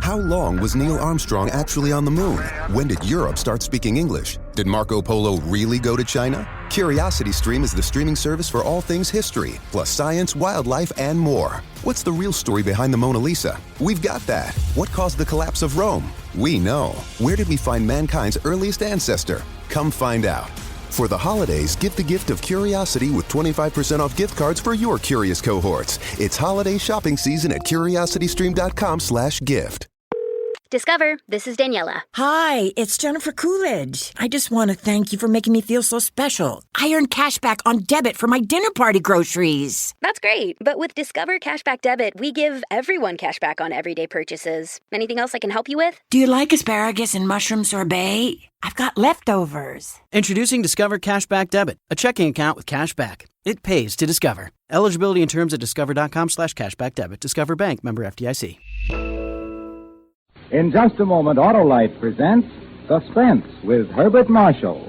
How long was Neil Armstrong actually on the moon? When did Europe start speaking English? Did Marco Polo really go to China? CuriosityStream is the streaming service for all things history, plus science, wildlife, and more. What's the real story behind the Mona Lisa? We've got that. What caused the collapse of Rome? We know. Where did we find mankind's earliest ancestor? Come find out. For the holidays, give the gift of curiosity with 25% off gift cards for your curious cohorts. It's holiday shopping season at curiositystream.com/gift. Discover, this is Daniela. Hi, it's Jennifer Coolidge. I just want to thank you for making me feel so special. I earned cash back on debit for my dinner party groceries. That's great, but with Discover Cashback Debit, we give everyone cash back on everyday purchases. Anything else I can help you with? Do you like asparagus and mushroom sorbet? I've got leftovers. Introducing Discover Cashback Debit, a checking account with cash back. It pays to Discover. Eligibility and terms at discover.com/cashbackdebit. Discover Bank, member FDIC. In just a moment, Autolite presents Suspense with Herbert Marshall.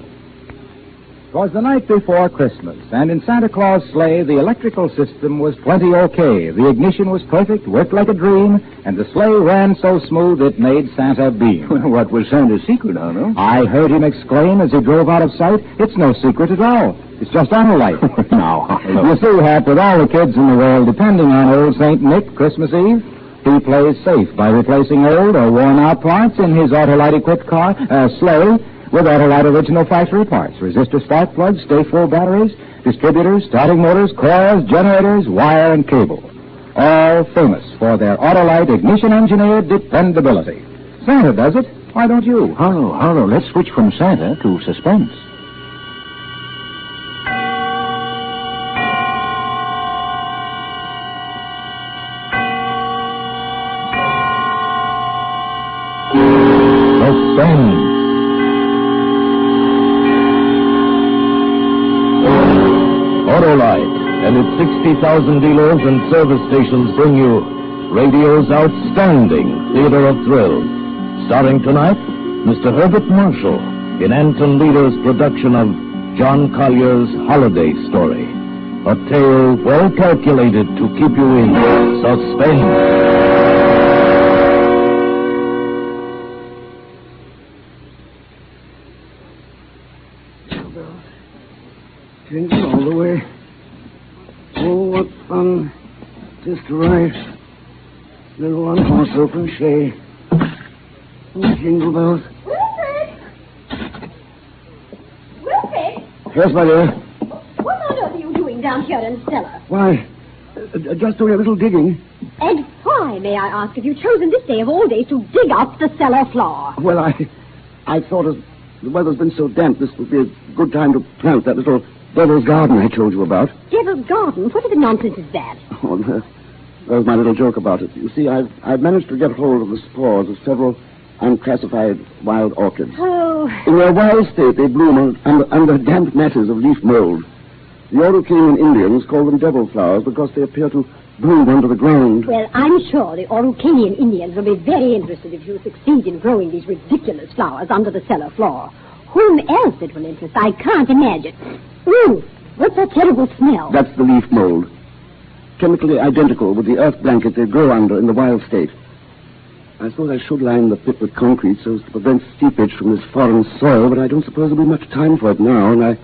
'Twas the night before Christmas, and in Santa Claus' sleigh, the electrical system was plenty okay. The ignition was perfect, worked like a dream, and the sleigh ran so smooth it made Santa beam. What was Santa's secret, Arno? I heard him exclaim as he drove out of sight, "It's no secret at all. It's just Autolite." Now, You see, Hap, with all the kids in the world depending on old St. Nick Christmas Eve, he plays safe by replacing old or worn-out parts in his Autolite-equipped sleigh with Autolite original factory parts. Resistor spark plugs, stay-full batteries, distributors, starting motors, coils, generators, wire, and cable. All famous for their Autolite ignition-engineered dependability. Santa does it. Why don't you? Harlow, let's switch from Santa to Suspense. Suspense. Autolite and its 60,000 dealers and service stations bring you radio's outstanding theater of thrills. Starring tonight, Mr. Herbert Marshall in Anton Leader's production of John Collier's Holiday Story. A tale well calculated to keep you in suspense. Jingle all the way. Oh, what fun. Just right. Little one-horse open sleigh. Oh, jingle bells. Wilfred! Yes, my dear. What on earth are you doing down here in the cellar? Why, just doing a little digging. And why, may I ask, have you chosen this day of all days to dig up the cellar floor? Well, I thought as the weather's been so damp, this would be a good time to plant that little Devil's Garden I told you about. Devil's Garden? What sort of nonsense is that? Oh, that was my little joke about it. You see, I've managed to get hold of the spores of several unclassified wild orchids. Oh. In their wild state, they bloom under damp masses of leaf mold. The Araucanian Indians call them devil flowers because they appear to bloom under the ground. Well, I'm sure the Araucanian Indians will be very interested if you succeed in growing these ridiculous flowers under the cellar floor. Whom else it will interest, I can't imagine. Ooh, what's that terrible smell? That's the leaf mold. Chemically identical with the earth blanket they grow under in the wild state. I suppose I should line the pit with concrete so as to prevent seepage from this foreign soil, but I don't suppose there'll be much time for it now, and I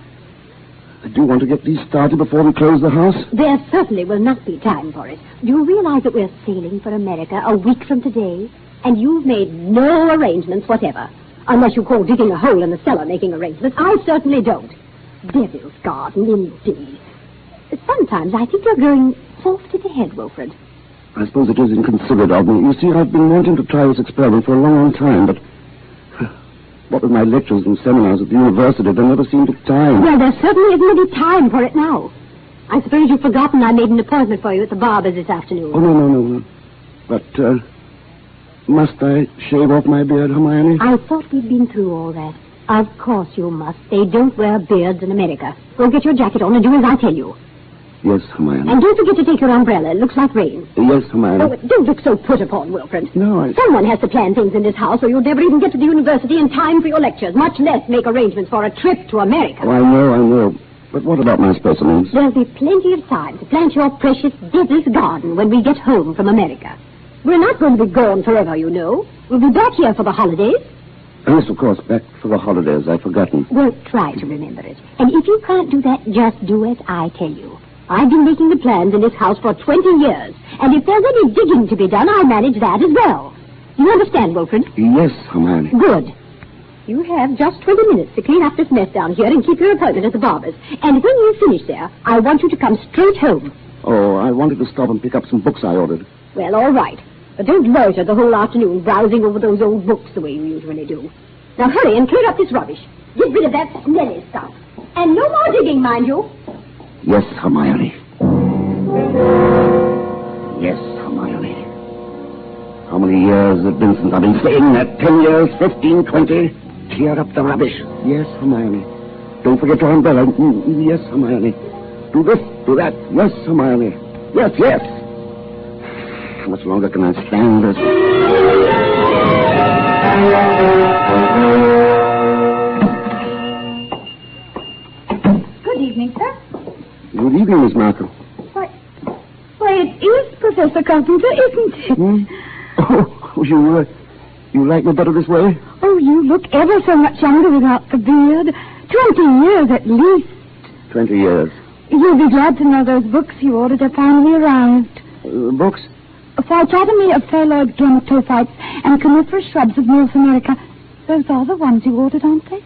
do want to get these started before we close the house. There certainly will not be time for it. Do you realize that we're sailing for America a week from today? And you've made no arrangements whatever. Unless you call digging a hole in the cellar making arrangements. I certainly don't. Devil's Garden, indeed. Sometimes I think you're growing soft in the head, Wilfred. I suppose it is inconsiderate of me. You see, I've been wanting to try this experiment for a long time, but what with my lectures and seminars at the university, there never seemed a time. Well, there certainly isn't any time for it now. I suppose you've forgotten I made an appointment for you at the barber's this afternoon. Oh, no. But, must I shave off my beard, Hermione? I thought we'd been through all that. Of course you must. They don't wear beards in America. Go get your jacket on and do as I tell you. Yes, Hermione. And don't forget to take your umbrella. It looks like rain. Yes, Hermione. Oh, don't look so put upon, Wilfred. No, Someone has to plan things in this house, or you'll never even get to the university in time for your lectures, much less make arrangements for a trip to America. Oh, I know. But what about my specimens? There'll be plenty of time to plant your precious Devil's Garden when we get home from America. We're not going to be gone forever, you know. We'll be back here for the holidays. Yes, of course, back for the holidays. I'd forgotten. Well, try to remember it. And if you can't do that, just do as I tell you. I've been making the plans in this house for 20 years. And if there's any digging to be done, I'll manage that as well. You understand, Wilfred? Yes, Hermione. Good. You have just 20 minutes to clean up this mess down here and keep your appointment at the barber's. And when you finish there, I want you to come straight home. Oh, I wanted to stop and pick up some books I ordered. Well, all right. But don't loiter the whole afternoon browsing over those old books the way you usually do. Now hurry and clear up this rubbish. Get rid of that smelly stuff. And no more digging, mind you. Yes, Hermione. Yes, Hermione. How many years has it been since I've been saying that? 10 years, 15, 20? Clear up the rubbish. Yes, Hermione. Don't forget your umbrella. Yes, Hermione. Do this, do that. Yes, Hermione. Yes, yes. How much longer can I stand this? Good evening, sir. Good evening, Miss Markham. Why, it is Professor Carpenter, isn't it? Oh, you like me better this way? Oh, you look ever so much younger without the beard. 20 years at least. 20 years. You'll be glad to know those books you ordered have finally arrived. Books? Phytotomy of Phalloid Gametophytes and Coniferous Shrubs of North America. Those are the ones you ordered, aren't they?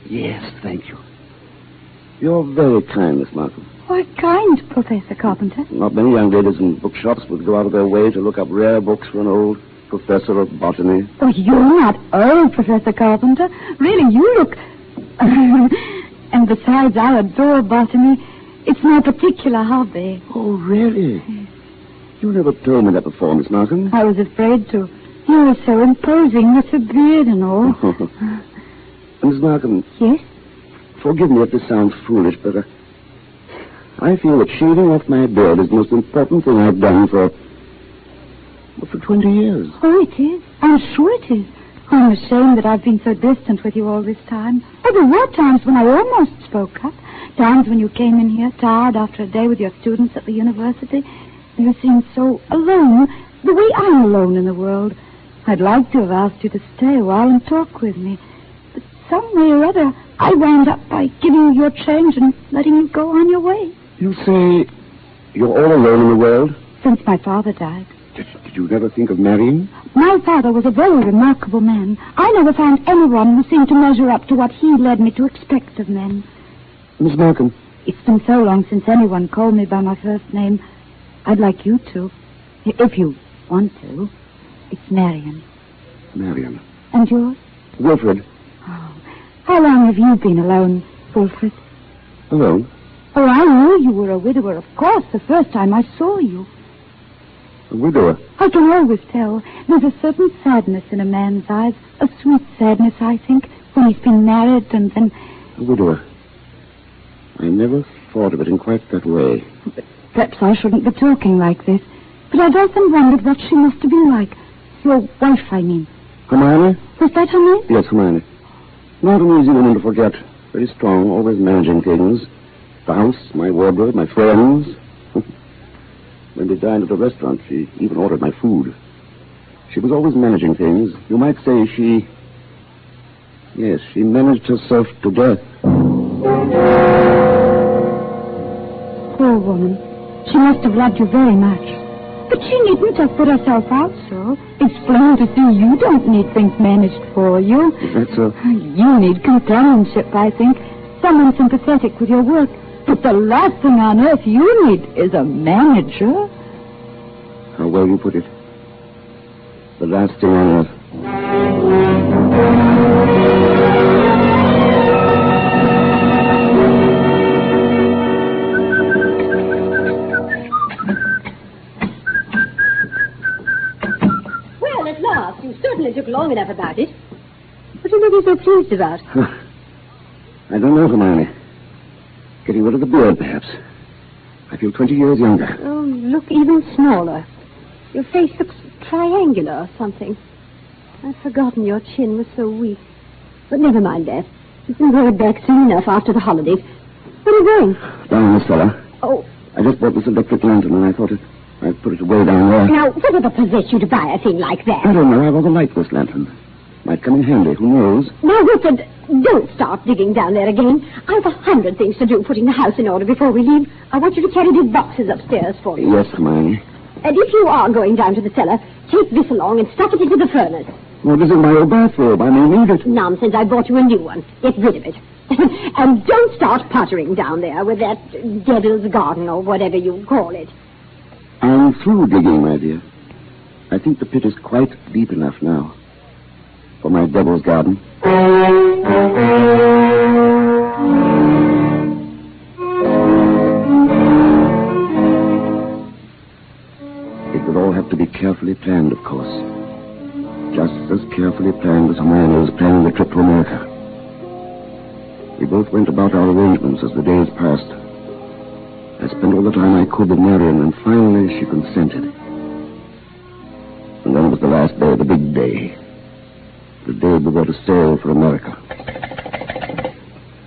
Yes, thank you. You're very kind, Miss Markham. What kind, Professor Carpenter? Not many young ladies in bookshops would go out of their way to look up rare books for an old professor of botany. Oh, you're not old, Professor Carpenter. Really, you look... And besides, I adore botany. It's my particular hobby. Oh, really? You never told me that before, Miss Markham. I was afraid to. You were so imposing with a beard and all. Miss Markham. Yes? Forgive me if this sounds foolish, but I feel that shaving off my beard is the most important thing I've done for 20 years. Oh, it is. I'm sure it is. I'm ashamed that I've been so distant with you all this time. Oh, there were times when I almost spoke up. Times when you came in here tired after a day with your students at the university. You seemed so alone, the way I'm alone in the world. I'd like to have asked you to stay a while and talk with me. But some way or other, I wound up by giving you your change and letting you go on your way. You say you're all alone in the world? Since my father died. Did you never think of marrying? My father was a very remarkable man. I never found anyone who seemed to measure up to what he led me to expect of men. Miss Markham. It's been so long since anyone called me by my first name. I'd like you to, if you want to. It's Marion. Marion. And yours? Wilfred. Oh, how long have you been alone, Wilfred? Alone? Oh, I knew you were a widower, of course, the first time I saw you. A widower? I can always tell. There's a certain sadness in a man's eyes, a sweet sadness, I think, when he's been married and then... A widower. I never thought of it in quite that way. But perhaps I shouldn't be talking like this. But I've often wondered what she must have been like. Your wife, I mean. Hermione? Was that her name? Yes, Hermione. Not an easy woman to forget. Very strong, always managing things. The house, my wardrobe, my friends. When we dined at a restaurant, she even ordered my food. She was always managing things. You might say she... Yes, she managed herself to death. Poor woman. She must have loved you very much. But she needn't have put herself out so. It's plain to see you don't need things managed for you. Is that so? You need companionship, I think. Someone sympathetic with your work. But the last thing on earth you need is a manager. How well you put it. The last thing on earth. Well, at last. You certainly took long enough about it. What are you so pleased about? I don't know, Hermione. Getting rid of the beard, perhaps. I feel 20 years younger. Oh, you look even smaller. Your face looks triangular or something. I'd forgotten your chin was so weak. But never mind that. You can grow it back soon enough after the holidays. Where are you going? Down in the cellar. Oh. I just bought this electric lantern, and I thought I put it away down there. Now, whatever possessed you to buy a thing like that? I don't know. I have a light this lantern. Might come in handy. Who knows? Now, Wilfred, don't start digging down there again. I've 100 things to do putting the house in order before we leave. I want you to carry these boxes upstairs for me. Yes, Hermione. And if you are going down to the cellar, take this along and stuff it into the furnace. Well, this is my old bathrobe. I may need it. Nonsense. I bought you a new one. Get rid of it. And don't start puttering down there with that devil's garden or whatever you call it. I'm through digging, my dear. I think the pit is quite deep enough now for my devil's garden. It would all have to be carefully planned, of course. Just as carefully planned as Hermione was planning the trip to America. We both went about our arrangements as the days passed. I spent all the time I could with Marion, and finally she consented. And then it was the last day, the big day. The day we were to sail for America.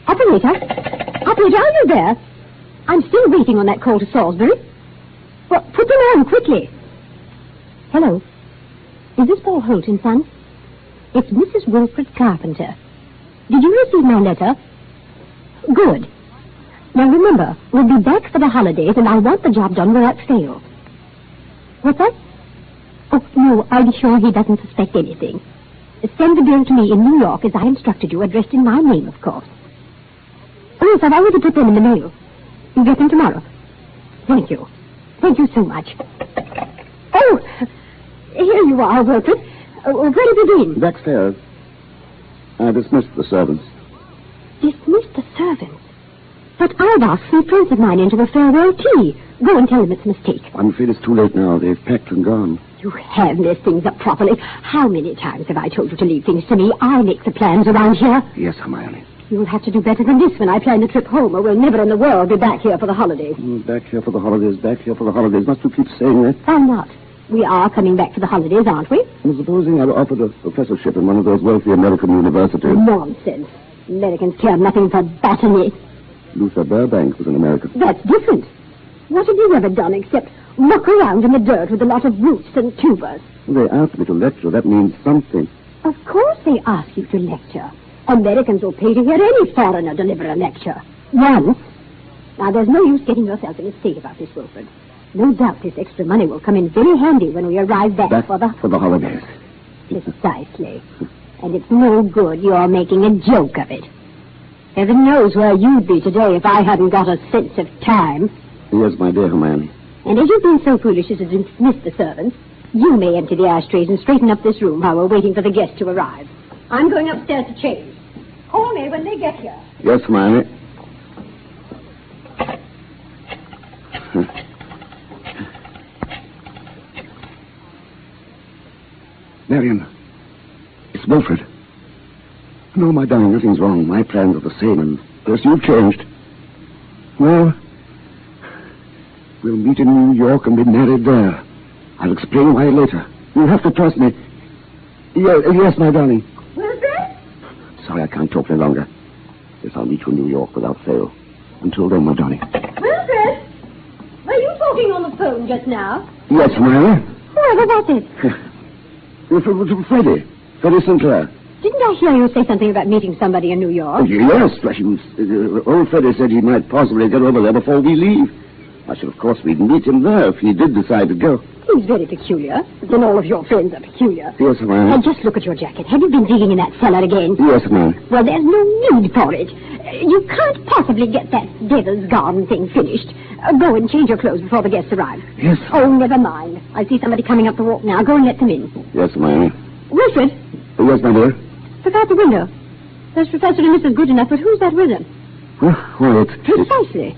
Operator? Operator, are you there? I'm still waiting on that call to Salisbury. Well, put them on quickly. Hello. Is this Paul Holt and Son? It's Mrs. Wilfred Carpenter. Did you receive my letter? Good. Now remember, we'll be back for the holidays, and I want the job done without fail. What's that? Oh, no, I'll be sure he doesn't suspect anything. Send the bill to me in New York as I instructed you, addressed in my name, of course. Oh, yes, I've already put them in the mail. You'll get them tomorrow. Thank you. Thank you so much. Oh, here you are, Wilfred. Where have you been? Backstairs. I dismissed the servants. Dismissed the servants? But I've asked some friends of mine into a farewell tea. Go and tell them it's a mistake. I'm afraid it's too late now. They've packed and gone. You have left things up properly. How many times have I told you to leave things to me? I make the plans around here. Yes, Hermione. You'll have to do better than this when I plan the trip home, or we'll never in the world be back here for the holidays. Back here for the holidays, back here for the holidays. Must you keep saying that? Why not? We are coming back for the holidays, aren't we? And supposing I were offered a professorship in one of those wealthy American universities. Nonsense. Americans care nothing for botany. Luther Burbank was an American. That's different. What have you ever done except muck around in the dirt with a lot of roots and tubers? They asked me to lecture. That means something. Of course they ask you to lecture. Americans will pay to hear any foreigner deliver a lecture. Once. Now, there's no use getting yourself in a state about this, Wilfred. No doubt this extra money will come in very handy when we arrive back for the holidays. Precisely. And it's no good you're making a joke of it. Heaven knows where you'd be today if I hadn't got a sense of time. Yes, my dear Hermione. And as you've been so foolish as to dismiss the servants, you may empty the ashtrays and straighten up this room while we're waiting for the guests to arrive. I'm going upstairs to change. Call me when they get here. Yes, Hermione. Marion, it's Wilfred. No, my darling, nothing's wrong. My plans are the same, and first you've changed. Well, we'll meet in New York and be married there. I'll explain why later. You'll have to trust me. Yes, my darling. Wilfred? Sorry, I can't talk any longer. Yes, I'll meet you in New York without fail. Until then, my darling. Wilfred? Were you talking on the phone just now? Yes, Mary. Whoever was it? Freddie Sinclair. Didn't I hear you say something about meeting somebody in New York? Yes, old Freddie said he might possibly get over there before we leave. I should, of course, we'd meet him there if he did decide to go. He's very peculiar. Then all of your friends are peculiar. Yes, Hermione. And just look at your jacket. Have you been digging in that cellar again? Yes, Hermione. Well, there's no need for it. You can't possibly get that devil's garden thing finished. Go and change your clothes before the guests arrive. Yes. Oh, never mind. I see somebody coming up the walk now. Go and let them in. Yes, Hermione. Wilfred? Yes, my dear? Look out the window. There's Professor and Mrs. Goodenough, but who's that with them? Well, Precisely.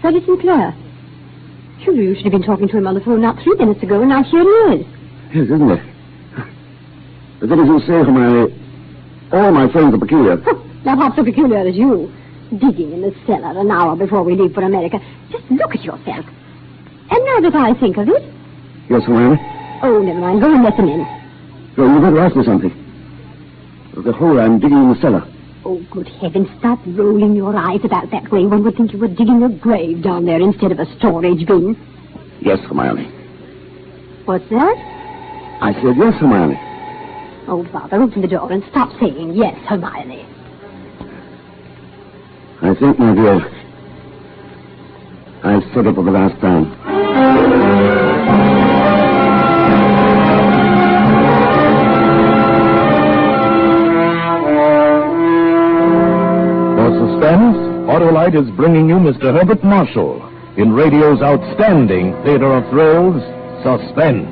Freddie Sinclair. Surely you should have been talking to him on the phone not 3 minutes ago, and now here he is. Yes, isn't it? But then, as you say, Hermione, all my friends are peculiar. Not half so peculiar as you. Digging in the cellar an hour before we leave for America. Just look at yourself. And now that I think of it... Yes, Hermione? Oh, never mind. Go and let them in. So you better ask me something. The hole I'm digging in the cellar. Oh, good heavens, stop rolling your eyes about that way. One would think you were digging a grave down there instead of a storage bin. Yes, Hermione. What's that? I said yes, Hermione. Oh, Father, open the door and stop saying yes, Hermione. I think, my dear, I've said it for the last time. For Suspense, Autolite is bringing you Mr. Herbert Marshall in radio's outstanding theater of thrills, Suspense.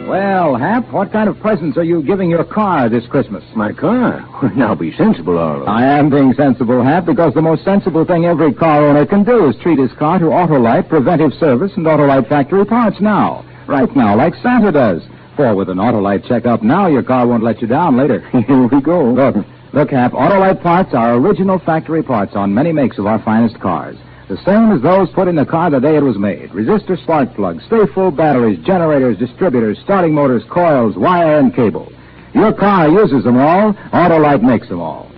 Well, Hap, what kind of presents are you giving your car this Christmas? My car? Now be sensible, Arlo. I am being sensible, Hap, because the most sensible thing every car owner can do is treat his car to Autolite preventive service and Autolite factory parts now. Right now, like Santa does. For with an Autolite checkup now, your car won't let you down later. Here we go. Look, Hap, Autolite parts are original factory parts on many makes of our finest cars. The same as those put in the car the day it was made. Resistor spark plugs, stay full batteries, generators, distributors, starting motors, coils, wire, and cable. Your car uses them all. Autolite makes them all.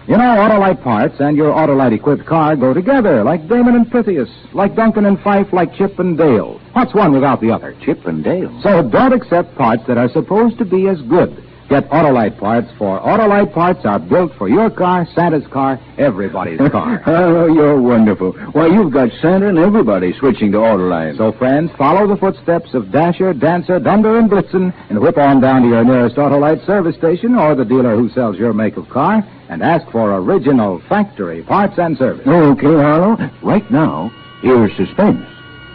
You know, Autolite parts and your Autolite-equipped car go together, like Damon and Pythias, like Duncan and Fife, like Chip and Dale. What's one without the other? Chip and Dale. So don't accept parts that are supposed to be as good. Get Autolite parts, for Autolite parts are built for your car, Santa's car, everybody's car. Oh, you're wonderful. Why, you've got Santa and everybody switching to Autolite. So, friends, follow the footsteps of Dasher, Dancer, Dunder, and Blitzen, and whip on down to your nearest Autolite service station or the dealer who sells your make of car, and ask for original factory parts and service. Okay, Harlow. Right now, here's Suspense.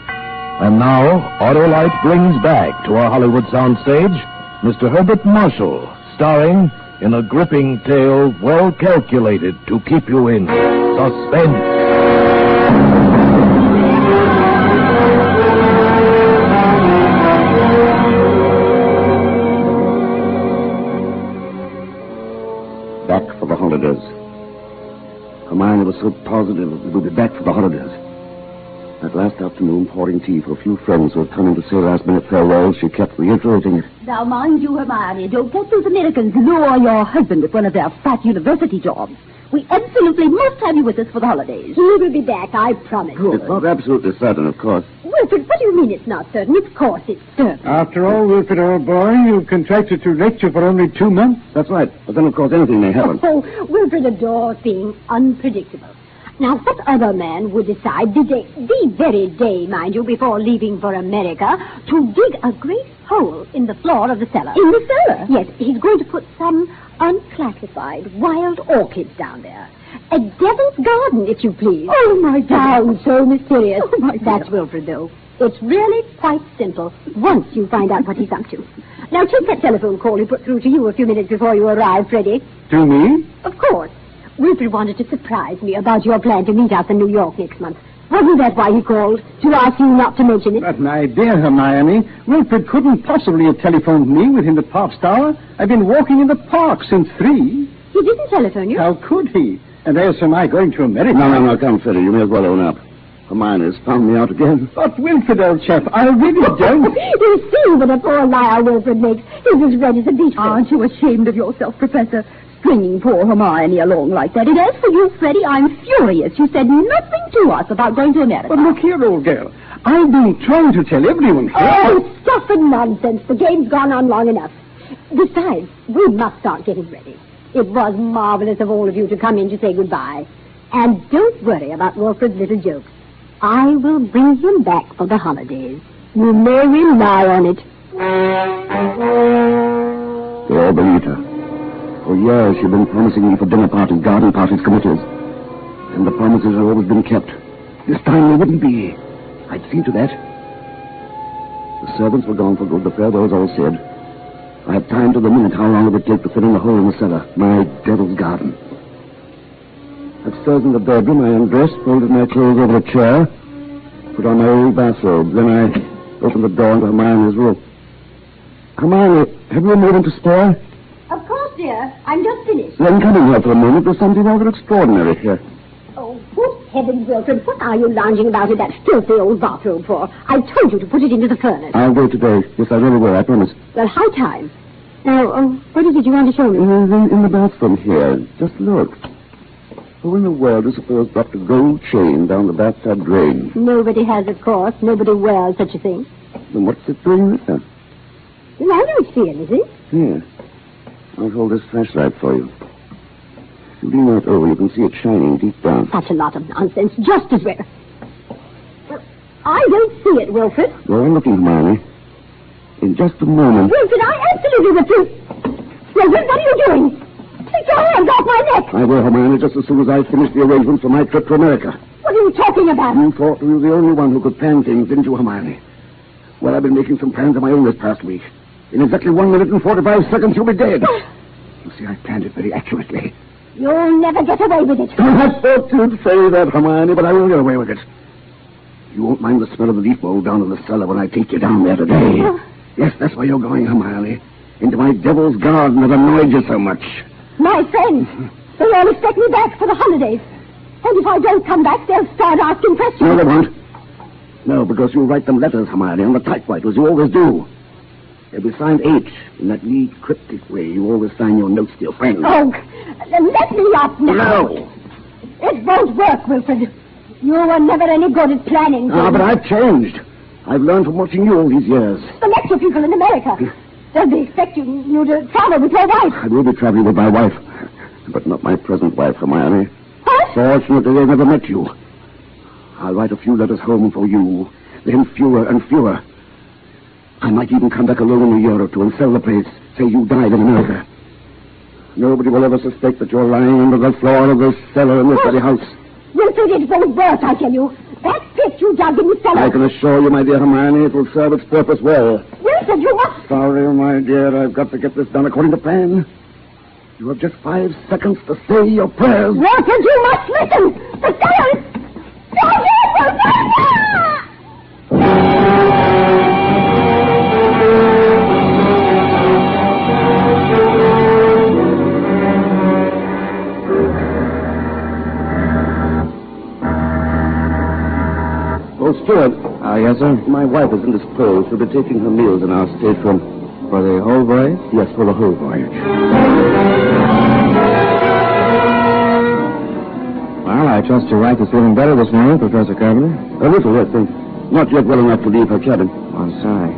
And now, Autolite brings back to our Hollywood soundstage Mr. Herbert Marshall, starring in a gripping tale well calculated to keep you in suspense. Back for the holidays. Hermione was so positive that we'd be back for the holidays. That last afternoon, pouring tea for a few friends who had come in to say last-minute farewells, she kept reiterating it. Now, mind you, Hermione, don't let those Americans lure your husband with one of their fat university jobs. We absolutely must have you with us for the holidays. He will be back, I promise. It's not absolutely certain, of course. Wilfred, what do you mean it's not certain? Of course it's certain. After all, Wilfred, old boy, you've contracted to lecture for only 2 months. That's right. But then, of course, anything may happen. Oh, Wilfred adores being unpredictable. Now, what other man would decide the very day, mind you, before leaving for America, to dig a great hole in the floor of the cellar? In the cellar? Yes, he's going to put some unclassified wild orchids down there. A devil's garden, if you please. Oh, my God. Sounds so mysterious. Oh, my God. That's Wilfred, though. It's really quite simple, once you find out what he's up to. Now, take that telephone call he put through to you a few minutes before you arrived, Freddie. To me? Of course. Wilfred wanted to surprise me about your plan to meet us in New York next month. Wasn't that why he called? To ask you not to mention it? But, my dear Hermione, Wilfred couldn't possibly have telephoned me within the past hour. I've been walking in the park since 3. He didn't telephone you? How could he? And there's am I going to America. No, come, Freddie. You may as well own up. Hermione's found me out again. But, Wilfred, old chap, I really don't. You see what a poor liar Wilfred makes. He's as red as a beetroot. Aren't you ashamed of yourself, Professor? Stringing poor Hermione along like that. And as for you, Freddie, I'm furious. You said nothing to us about going to America. But look here, old girl. I've been trying to tell everyone here. Oh, stuff and nonsense. The game's gone on long enough. Besides, we must start getting ready. It was marvelous of all of you to come in to say goodbye. And don't worry about Wilfred's little jokes. I will bring him back for the holidays. You may rely on it. They all believed her. For years, she'd been promising me for dinner parties, garden parties, committees. And the promises had always been kept. This time they wouldn't be. I'd seen to that. The servants were gone for good, the farewells all said. I had timed to the minute how long it would take to fill in the hole in the cellar. My devil's garden. Upstairs in the bedroom, I undressed, folded my clothes over a chair, put on my old bathrobe. Then I opened the door into Hermione's room. Hermione, have you a moment to spare? Of course, dear. I'm just finished. Then come in here for a moment. There's something rather extraordinary here. Oh, good heavens, Wilfred. What are you lounging about in that filthy old bathrobe for? I told you to put it into the furnace. I'll go today. Yes, I really will, I promise. Well, high time. Now, what is it you want to show me? In the bathroom here. Just look. Who in the world do you suppose dropped a gold chain down the bathtub drain? Nobody has, of course. Nobody wears such a thing. Then what's it doing there? Well, I don't see anything. Here. I'll hold this flashlight for you. If you lean out over, you can see it shining deep down. Such a lot of nonsense. Just as well. I don't see it, Wilfred. Go on looking, Hermione. In just a moment. Wilfred, I absolutely refuse. Wilfred, what are you doing? Take your hands off my neck. I will, Hermione, just as soon as I finish the arrangements for my trip to America. What are you talking about? You thought you were the only one who could plan things, didn't you, Hermione? Well, I've been making some plans of my own this past week. In exactly 1 minute and 45 seconds, you'll be dead. You see, I planned it very accurately. You'll never get away with it. I thought you'd say that, Hermione, but I will get away with it. You won't mind the smell of the leaf mold down in the cellar when I take you down there today. Yes, that's where you're going, Hermione. Into my devil's garden that annoyed you so much. My friends, they all expect me back for the holidays. And if I don't come back, they'll start asking questions. No, they won't. No, because you'll write them letters, Hermione, on the typewriter, as you always do. They'll be signed H, in that neat, cryptic way you always sign your notes to your friends. Oh, then let me up now. No. It won't work, Wilfred. You were never any good at planning. Ah, but I've changed. I've learned from watching you all these years. The lecture people in America. They'll be expecting you to travel with your wife. I will be traveling with my wife, but not my present wife, Hermione. Huh? Fortunately, they've never met you. I'll write a few letters home for you, then fewer and fewer. I might even come back alone in a year or two and sell the place. Say you died in America. Nobody will ever suspect that you're lying under the floor of this cellar in this very house. Wilfred, it won't work, I tell you. That pit you dug in the cellar. I can assure you, my dear Hermione, it will serve its purpose well. Wilfred, you must... Sorry, my dear, I've got to get this done according to plan. You have just 5 seconds to say your prayers. Wilfred, you must listen. The cellar is... Oh, Stuart. Yes, sir? My wife is indisposed. She'll be taking her meals in our stateroom. For the whole voyage? Yes, for the whole voyage. Well, I trust your wife is feeling better this morning, Professor Carpenter. A little, yes, but not yet well enough to leave her cabin. I'm sorry.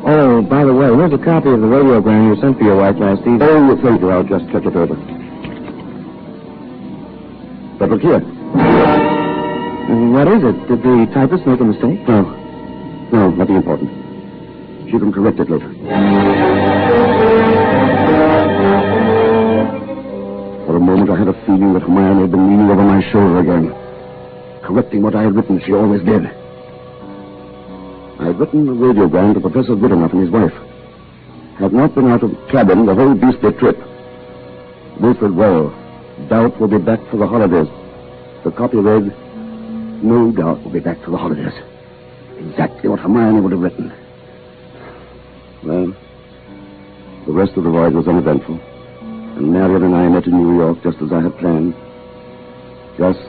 Oh, by the way, here's a copy of the radiogram you sent for your wife last evening. Oh, thank you. I'll just check it over. But look here. What is it? Did the typist make a mistake? No. No, nothing important. She can correct it later. For a moment, I had a feeling that Hermione had been leaning over my shoulder again, correcting what I had written. She always did. I had written a radiogram to Professor Goodenough and his wife. Had not been out of the cabin the whole beastly trip. Wilfred well. Doubt will be back for the holidays. The copy read, no doubt will be back for the holidays. Exactly what Hermione would have written. Well, the rest of the voyage was uneventful. And Marion and I met in New York just as I had planned. Just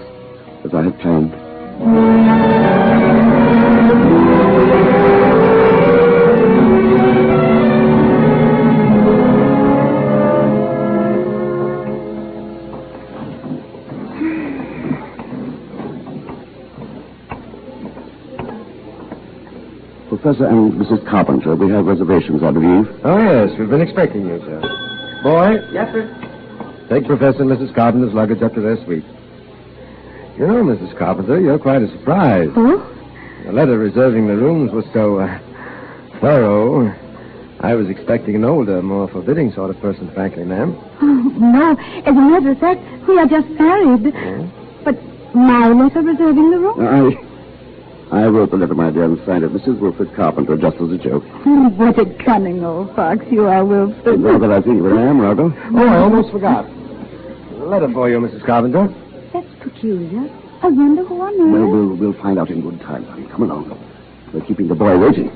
as I had planned. Professor and Mrs. Carpenter, we have reservations, I believe. Oh, yes. We've been expecting you, sir. Boy? Yes, sir. Take Professor and Mrs. Carpenter's luggage up to their suite. You know, Mrs. Carpenter, you're quite a surprise. Oh? The letter reserving the rooms was so, thorough. I was expecting an older, more forbidding sort of person, frankly, ma'am. Oh, no. As a matter of fact, we are just married. But my letter reserving the room? I wrote the letter, my dear, and signed it Mrs. Wilfred Carpenter, just as a joke. What a cunning old fox you are, Wilfred. Now that I think of it, I am, Margot. Oh, I almost forgot. A letter for you, Mrs. Carpenter. That's peculiar. I wonder who on earth... Well, we'll find out in good time, honey. Come along. We're keeping the boy waiting.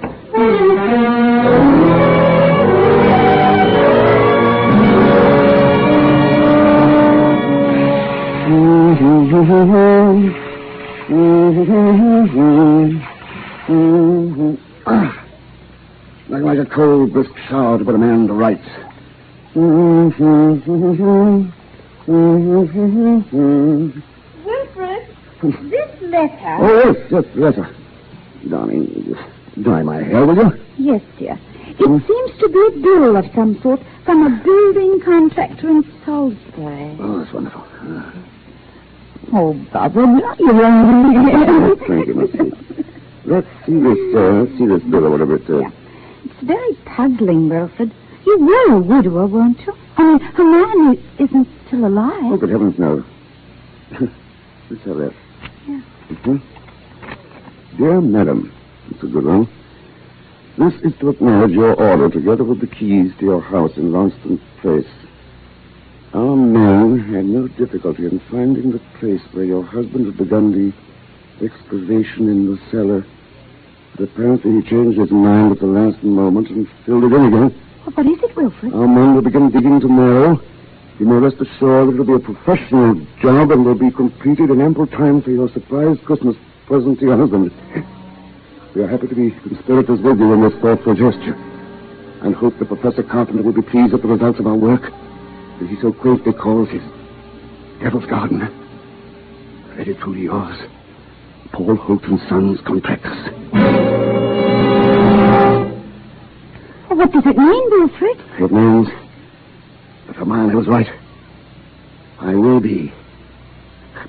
Nothing like a cold, brisk shower to put a man to rights. Wilfred, this letter... Oh, yes, letter. Darling, dye my hair, will you? Yes, dear. It seems to be a bill of some sort from a building contractor in Salisbury. Oh, that's wonderful. Oh, Barbara, not your own. Thank you, Miss Smith. Let's see this bill or whatever it is. It's very puzzling, Wilfred. You were a widower, weren't you? I mean, Hermione isn't still alive. Oh, good heavens, no. Let's have that. Yeah. Mm-hmm. Dear Madam, it's a good one. This is to acknowledge your order together with the keys to your house in Lonston Place. Our man had no difficulty in finding the place where your husband had begun the excavation in the cellar. But apparently he changed his mind at the last moment and filled it in again. Oh, what is it, Wilfred? Our man will begin digging tomorrow. You may rest assured that it will be a professional job and will be completed in ample time for your surprise Christmas present to your husband. We are happy to be conspirators with you in this thoughtful gesture, and hope that Professor Carpenter will be pleased with the results of our work, that he so quaintly calls his Devil's Garden. Very truly yours, Paul Holt and Sons, Contractors. What does it mean, Wilfred? It means that Hermione was right. I will be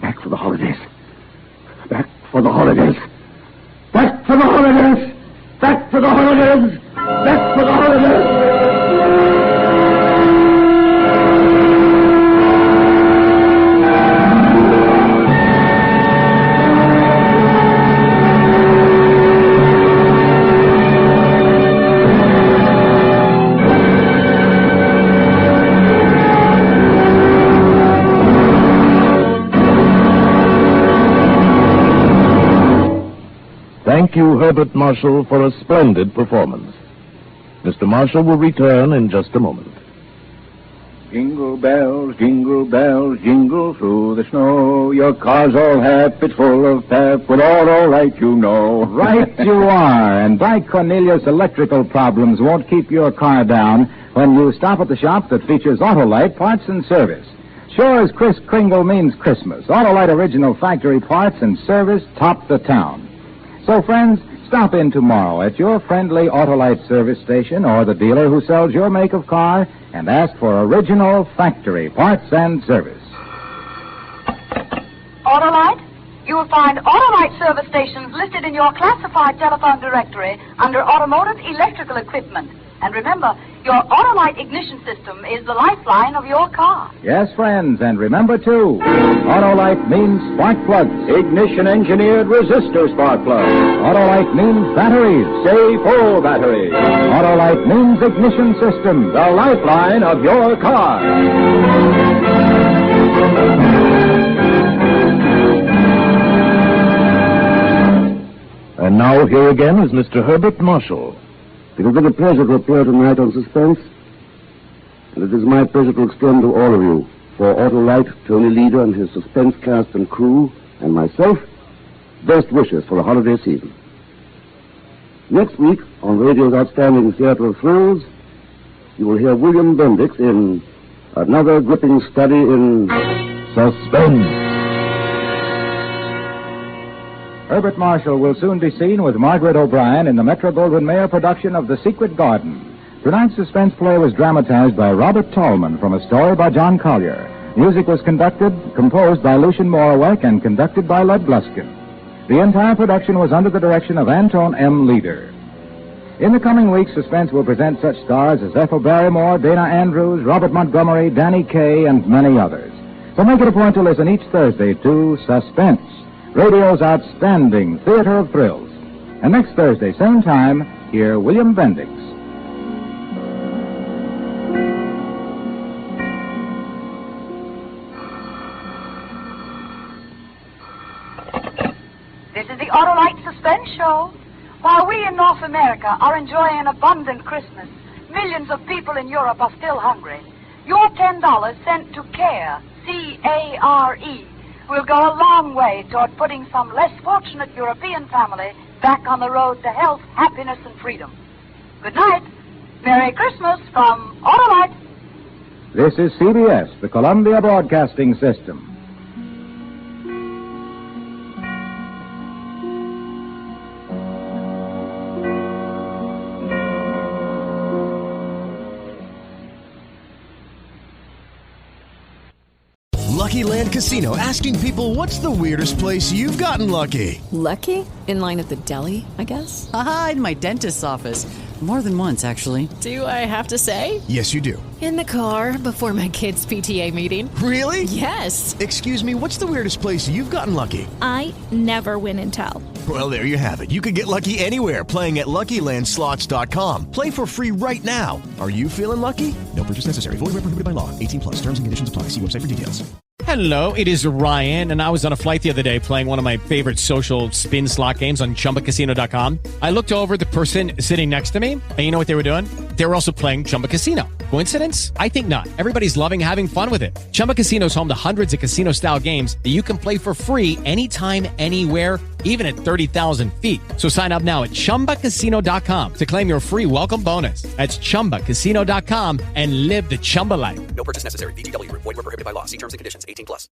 back for the holidays. Back for the holidays. Back for the holidays! Back for the holidays! Back for the holidays! Thank you, Herbert Marshall, for a splendid performance. Mr. Marshall will return in just a moment. Jingle bells, jingle through the snow. Your car's all happy, full of pep, with all right, you know. Right you are. And Dyke Cornelius Electrical Problems won't keep your car down when you stop at the shop that features Autolite parts and service. Sure as Kris Kringle means Christmas, Autolite original factory parts and service top the town. So, friends, stop in tomorrow at your friendly Autolite service station or the dealer who sells your make of car and ask for original factory parts and service. Autolite? You will find Autolite service stations listed in your classified telephone directory under Automotive Electrical Equipment. And remember, your Autolite ignition system is the lifeline of your car. Yes, friends, and remember, too, Autolite means spark plugs. Ignition-engineered resistor spark plugs. Autolite means batteries. Say full batteries. Autolite means ignition system. The lifeline of your car. And now here again is Mr. Herbert Marshall. It has been a pleasure to appear tonight on Suspense, and it is my pleasure to extend to all of you, for Autolite, Tony Leader and his Suspense cast and crew, and myself, best wishes for the holiday season. Next week, on radio's outstanding Theater of Thrills, you will hear William Bendix in another gripping study in Suspense. Herbert Marshall will soon be seen with Margaret O'Brien in the Metro-Goldwyn-Mayer production of The Secret Garden. Tonight's suspense play was dramatized by Robert Tallman from a story by John Collier. Music was composed by Lucien Morawek and conducted by Lud Gluskin. The entire production was under the direction of Anton M. Leader. In the coming weeks, Suspense will present such stars as Ethel Barrymore, Dana Andrews, Robert Montgomery, Danny Kaye, and many others. So make it a point to listen each Thursday to Suspense, radio's outstanding theater of thrills. And next Thursday, same time, hear William Bendix. This is the Autolite Suspense Show. While we in North America are enjoying an abundant Christmas, millions of people in Europe are still hungry. Your $10 sent to CARE, C-A-R-E, will go a long way toward putting some less fortunate European family back on the road to health, happiness, and freedom. Good night. Merry Christmas from Autolite. This is CBS, the Columbia Broadcasting System. Lucky Land Casino, asking people, what's the weirdest place you've gotten lucky? Lucky? In line at the deli, I guess? Aha, in my dentist's office. More than once, actually. Do I have to say? Yes, you do. In the car before my kids' PTA meeting. Really? Yes. Excuse me, what's the weirdest place you've gotten lucky? I never win and tell. Well, there you have it. You can get lucky anywhere, playing at LuckyLandSlots.com. Play for free right now. Are you feeling lucky? No purchase necessary. Void where prohibited by law. 18+. Terms and conditions apply. See website for details. Hello, it is Ryan, and I was on a flight the other day playing one of my favorite social spin slot games on ChumbaCasino.com. I looked over at the person sitting next to me, and you know what they were doing? They were also playing Chumba Casino. Coincidence? I think not. Everybody's loving having fun with it. Chumba Casino is home to hundreds of casino-style games that you can play for free anytime, anywhere, even at 30,000 feet. So sign up now at ChumbaCasino.com to claim your free welcome bonus. That's ChumbaCasino.com and live the Chumba life. No purchase necessary. VGW. Void where prohibited by law. See terms and conditions. 18+.